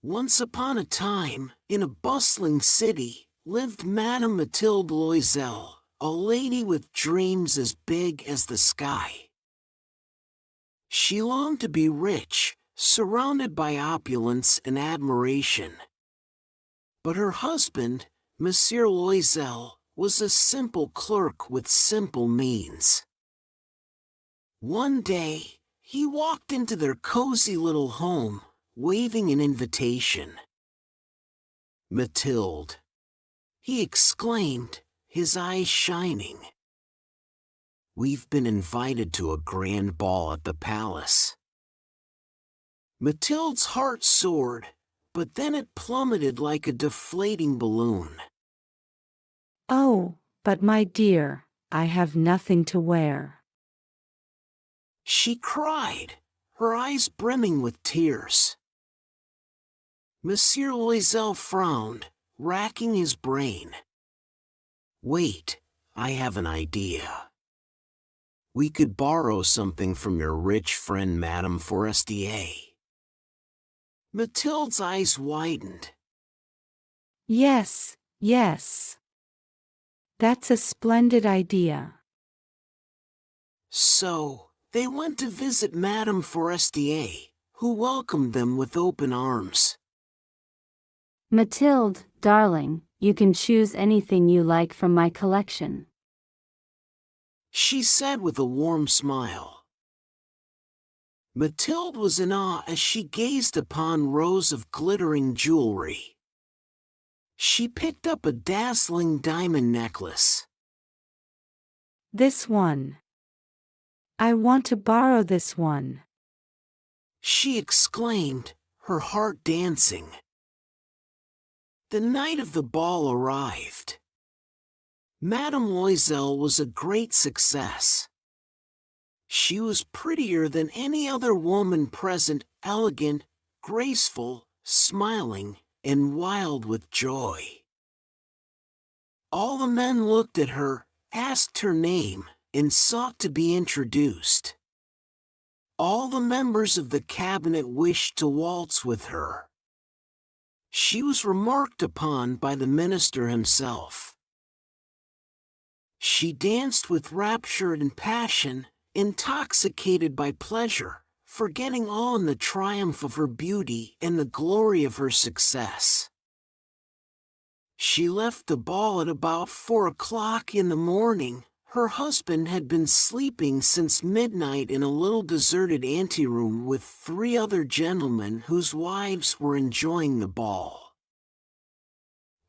Once upon a time, in a bustling city, lived Madame Mathilde Loisel, a lady with dreams as big as the sky. She longed to be rich, surrounded by opulence and admiration. But her husband, Monsieur Loisel, was a simple clerk with simple means. One day, he walked into their cozy little home, waving an invitation. "Mathilde," he exclaimed, his eyes shining. "We've been invited to a grand ball at the palace." Mathilde's heart soared, but then it plummeted like a deflating balloon. "Oh, but my dear, I have nothing to wear," she cried, her eyes brimming with tears. Monsieur Loisel frowned, racking his brain. "Wait, I have an idea. We could borrow something from your rich friend Madame Forestier." Mathilde's eyes widened. "Yes, yes. That's a splendid idea." So, they went to visit Madame Forestier, who welcomed them with open arms. "Mathilde, darling, you can choose anything you like from my collection," she said with a warm smile. Mathilde was in awe as she gazed upon rows of glittering jewelry. She picked up a dazzling diamond necklace. "This one. I want to borrow this one," she exclaimed, her heart dancing. The night of the ball arrived. Madame Loisel was a great success. She was prettier than any other woman present, elegant, graceful, smiling, and wild with joy. All the men looked at her, asked her name, and sought to be introduced. All the members of the cabinet wished to waltz with her. She was remarked upon by the minister himself. She danced with rapture and passion, intoxicated by pleasure, forgetting all in the triumph of her beauty and the glory of her success. She left the ball at about 4 o'clock in the morning. Her husband had been sleeping since midnight in a little deserted anteroom with 3 other gentlemen whose wives were enjoying the ball.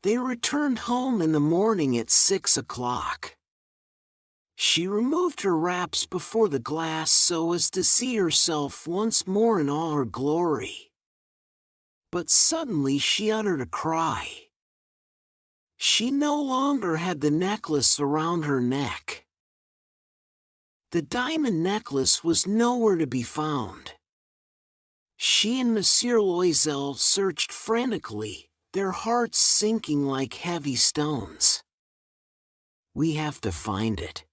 They returned home in the morning at 6 o'clock. She removed her wraps before the glass so as to see herself once more in all her glory. But suddenly she uttered a cry. She no longer had the necklace around her neck. The diamond necklace was nowhere to be found. She and Monsieur Loisel searched frantically, their hearts sinking like heavy stones. "We have to find it,"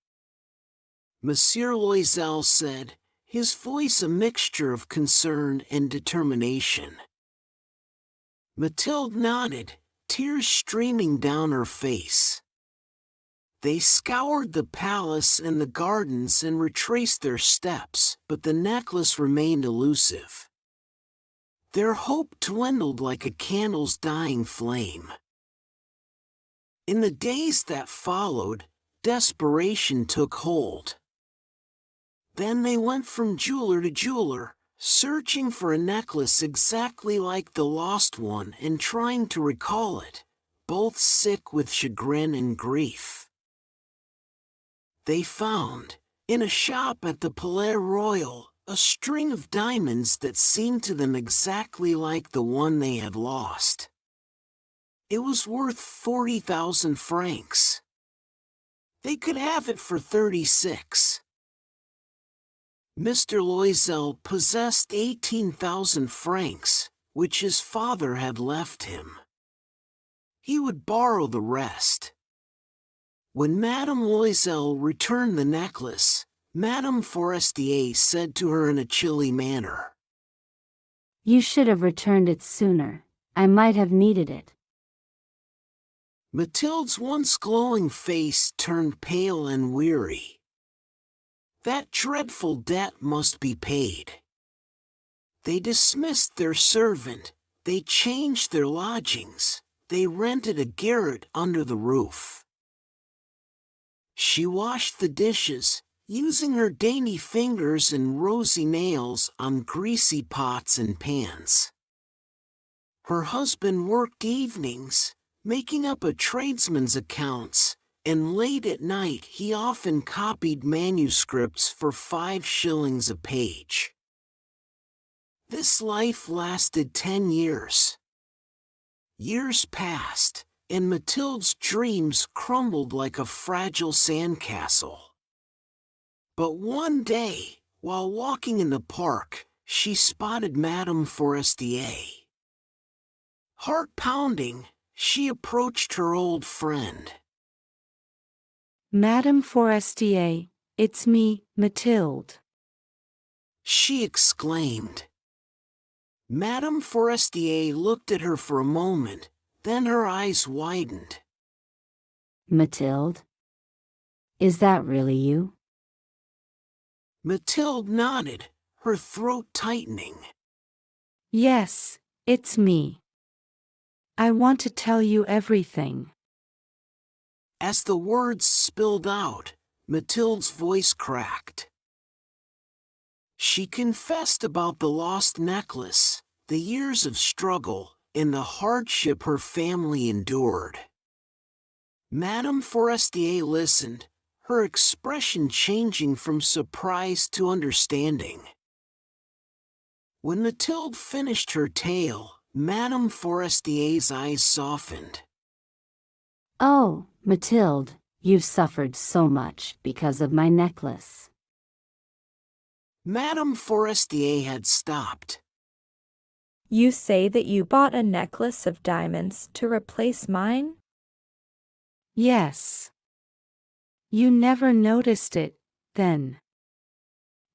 Monsieur Loisel said, his voice a mixture of concern and determination. Mathilde nodded, tears streaming down her face. They scoured the palace and the gardens and retraced their steps, but the necklace remained elusive. Their hope dwindled like a candle's dying flame. In the days that followed, desperation took hold. Then they went from jeweler to jeweler, searching for a necklace exactly like the lost one and trying to recall it, both sick with chagrin and grief. They found, in a shop at the Palais Royal, a string of diamonds that seemed to them exactly like the one they had lost. It was worth 40,000 francs. They could have it for 36. Mr. Loisel possessed 18,000 francs, which his father had left him. He would borrow the rest. When Madame Loisel returned the necklace, Madame Forestier said to her in a chilly manner, "You should have returned it sooner. I might have needed it. Mathilde's once glowing face turned pale and weary. That dreadful debt must be paid. They dismissed their servant, they changed their lodgings, they rented a garret under the roof. She washed the dishes, using her dainty fingers and rosy nails on greasy pots and pans. Her husband worked evenings, making up a tradesman's accounts, and late at night he often copied manuscripts for 5 shillings a page. This life lasted 10 years. Years passed, and Mathilde's dreams crumbled like a fragile sandcastle. But one day, while walking in the park, she spotted Madame Forestier. Heart pounding, she approached her old friend. Madame Forestier, it's me, Mathilde. She exclaimed. Madame Forestier looked at her for a moment, then her eyes widened. Mathilde? Is that really you? Mathilde nodded, her throat tightening. Yes, it's me. I want to tell you everything. As the words spilled out, Mathilde's voice cracked. She confessed about the lost necklace, the years of struggle, and the hardship her family endured. Madame Forestier listened, her expression changing from surprise to understanding. When Mathilde finished her tale, Madame Forestier's eyes softened. Oh, Mathilde, you've suffered so much because of my necklace. Madame Forestier had stopped. You say that you bought a necklace of diamonds to replace mine? Yes. You never noticed it, then.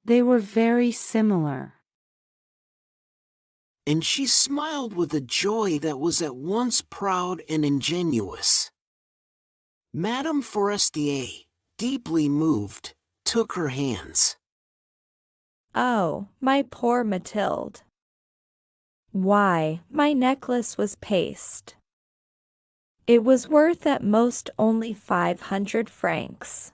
They were very similar. And she smiled with a joy that was at once proud and ingenuous. Madame Forestier, deeply moved, took her hands. Oh, my poor Mathilde. Why, my necklace was paste. It was worth at most only 500 francs.